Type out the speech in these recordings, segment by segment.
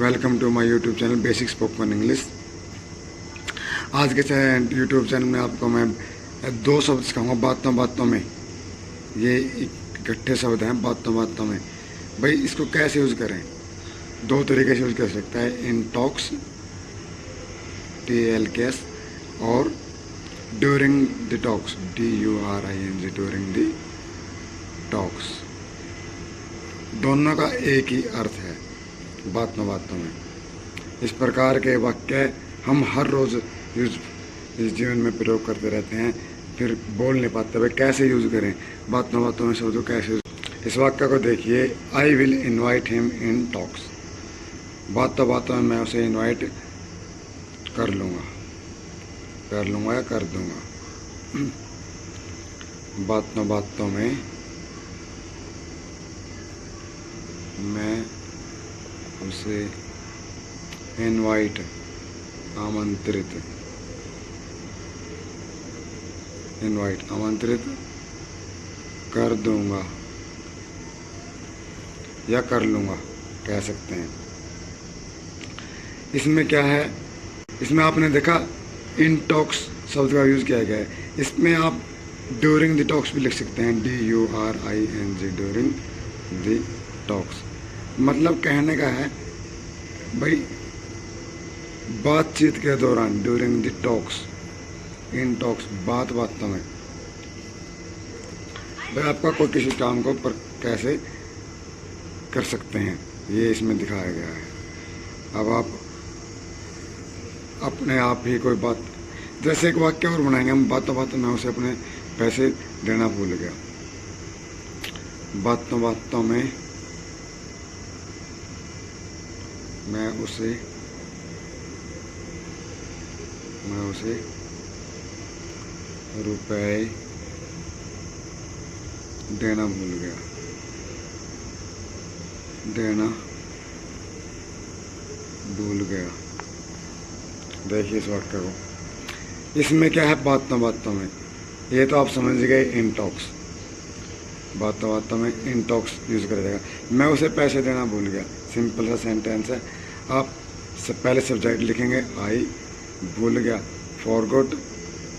Welcome to my YouTube channel basic spoken English. आज के YouTube channel में आपको मैं दो शब्द सिखाऊंगा बातों बातों में। ये इकट्ठे शब्द हैं बातों बातों में। भाई इसको कैसे यूज़ करें, दो तरीके से यूज़ कर सकता है, इन टॉक्स TALKS और during the talks DURING during the talks. दोनों का एक ही अर्थ है बातों बातों में। इस प्रकार के वाक्य हम हर रोज़ यूज इस जीवन में प्रयोग करते रहते हैं, फिर बोल नहीं पाते। भाई कैसे यूज़ करें बातों बातों में शब्दों कैसे। इस वाक्य को देखिए, I will invite him in talks. बातों बातों में मैं उसे इन्वाइट कर लूँगा या कर दूँगा। बातों बातों में मैं उसे इनवाइट आमंत्रित कर दूंगा या कर लूँगा कह सकते हैं। इसमें क्या है, इसमें आपने देखा इन टॉक्स शब्द का यूज़ किया गया है। इसमें आप ड्यूरिंग द टॉक्स भी लिख सकते हैं, DURING ड्यूरिंग द टॉक्स। मतलब कहने का है भाई बातचीत के दौरान, during the talks, in talks बातों में। भाई आपका कोई किसी काम को पर कैसे कर सकते हैं, ये इसमें दिखाया गया है। अब आप अपने आप ही कोई बात, जैसे एक वाक्य और बनाएंगे हम, बातों बातों में उसे अपने पैसे देना भूल गया। बातों बातों में मैं उसे रुपए देना भूल गया। देखिए इस वाक्य को, इसमें क्या है बातों बातों में, ये तो आप समझ गए इन टॉक्स। बातों बातों में इन टॉक्स यूज़ कर देगा। मैं उसे पैसे देना भूल गया, सिंपल सा सेंटेंस है। आप पहले सब्जेक्ट लिखेंगे आई, भूल गया, फॉरगॉट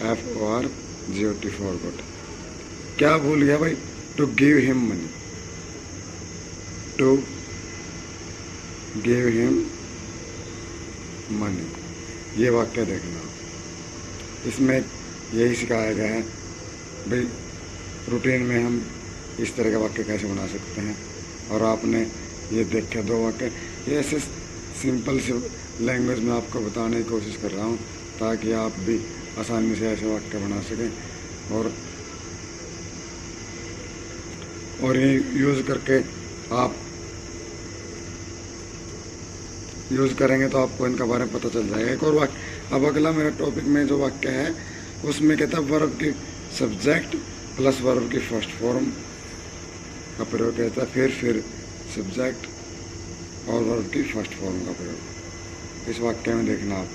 FORGOT फॉरगॉट। क्या भूल गया भाई, टू गिव हिम मनी। ये वाक्य देखना, इसमें यही सिखाया गया है भाई रूटीन में हम इस तरह का वाक्य कैसे बना सकते हैं। और आपने ये देखा दो वाक्य, ये ऐसे सिंपल से लैंग्वेज में आपको बताने की कोशिश कर रहा हूँ ताकि आप भी आसानी से ऐसे वाक्य बना सकें। और ये यूज़ करके आप यूज़ करेंगे तो आपको इनका बारे में पता चल जाएगा। एक और वाक्य, अब अगला मेरा टॉपिक में जो वाक्य है उसमें कहता है वर्ब की सब्जेक्ट प्लस वर्ब की फर्स्ट फॉर्म का प्रयोग कहता है, फिर सब्जेक्ट और वर्ब की फर्स्ट फॉर्म का प्रयोग। इस वाक्य में देखना आप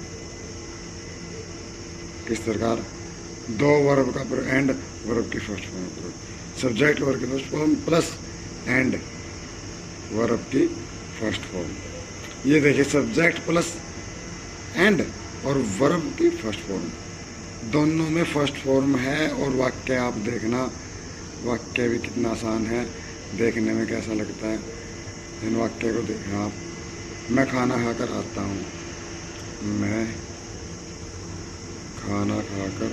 किस प्रकार दो वर्ब का प्रयोग, एंड वर्ब की फर्स्ट फॉर्म का प्रयोग, सब्जेक्ट वर्ब की first form plus and verb की फर्स्ट फॉर्म। ये देखिए सब्जेक्ट प्लस एंड और वर्ब की फर्स्ट फॉर्म, दोनों में फर्स्ट फॉर्म है। और वाक्य आप देखना, वाक्य भी कितना आसान है, देखने में कैसा लगता है। इन वाक्य को देखना आप। मैं खाना खाकर आता हूँ, मैं खाना खाकर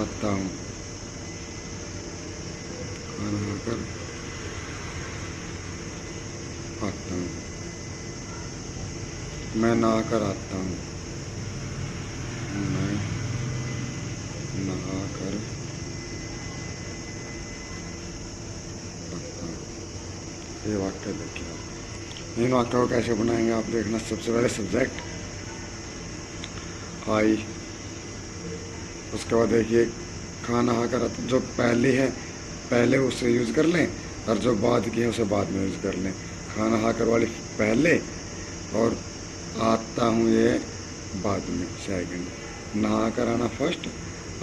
आता हूँ, खाना खाकर आता हूँ। मैं नहाकर आता हूँ, मैं नहाकर आता हूँ। ये वाक्य देखिए आप। इन वाक्यों को कैसे बनाएंगे आप देखना। सबसे पहले सब्जेक्ट आई, उसके बाद देखिए खाना खाकर आता, जो पहली है पहले उसे यूज़ कर लें और जो बाद की है उसे बाद में यूज़ कर लें। खाना खाकर वाली पहले और आता हूँ ये बाद में, सेकंड। नहा कर आना फर्स्ट,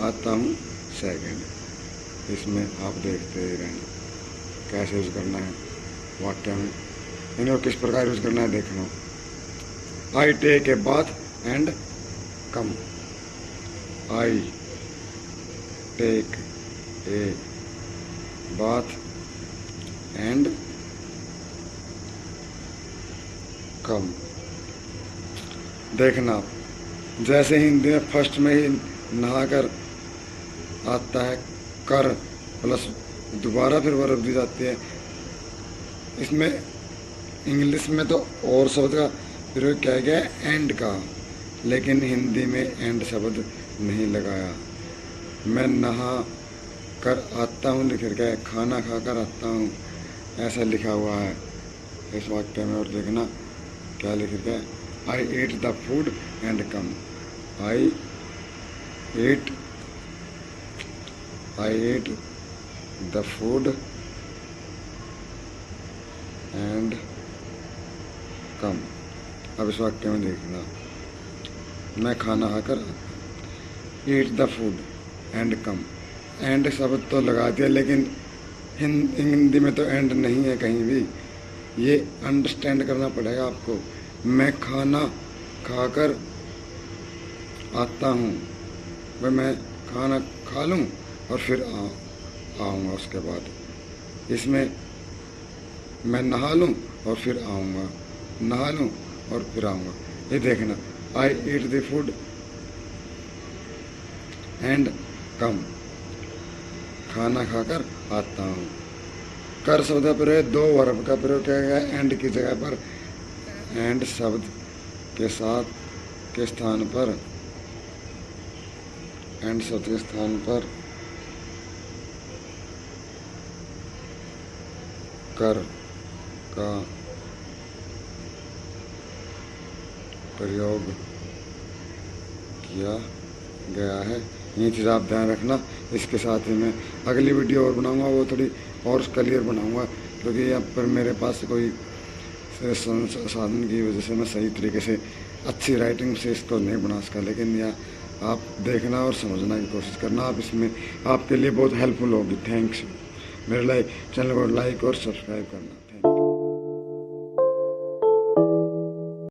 आता हूँ सेकंड। इसमें आप देखते ही रहें कैसे यूज़ करना है वाक्य में। इनको किस प्रकार यूज करना है देखना। I take a bath and come. I take a bath and come. देखना आप, जैसे हिंदी में फर्स्ट में ही नहाकर आता है कर प्लस दोबारा फिर वर्ब दी जाती है। इसमें इंग्लिश में तो और शब्द का प्रयोग किया गया है एंड का, लेकिन हिंदी में एंड शब्द नहीं लगाया। मैं नहा कर आता हूँ लिख रखा है, खाना खाकर आता हूँ ऐसा लिखा हुआ है इस वाक्य में। और देखना क्या लिख रखा है, I ate the food and come. I ate the food and come. अब इस वाक्य में देखना, मैं खाना खाकर, eat the food and come. And शब्द तो लगा दिया, लेकिन हिंदी में तो एंड नहीं है कहीं भी। ये अंडरस्टैंड करना पड़ेगा आपको। मैं खाना खाकर आता हूँ, वह मैं खाना खा लूँ और फिर आऊँगा उसके बाद। इसमें मैं नहा लूँ और फिर आऊँगा, नहा लूँ और फिर आऊँगा। ये देखना, I eat the food and come. खाना खाकर आता हूँ। कर शब्द का प्रयोग दो वर्ब का प्रयोग किया गया है एंड की जगह पर। एंड शब्द के साथ के स्थान पर, एंड शब्द के स्थान पर कर का प्रयोग किया गया है। ये चीज़ आप ध्यान रखना। इसके साथ ही मैं अगली वीडियो और बनाऊंगा, वो थोड़ी और क्लियर बनाऊंगा, क्योंकि यहाँ पर मेरे पास कोई साधन की वजह से मैं सही तरीके से अच्छी राइटिंग से इसको नहीं बना सका। लेकिन यह आप देखना और समझना की कोशिश करना, आप इसमें आपके लिए बहुत हेल्पफुल होगी। थैंक्स। मेरे चैनल को लाइक और सब्सक्राइब करना।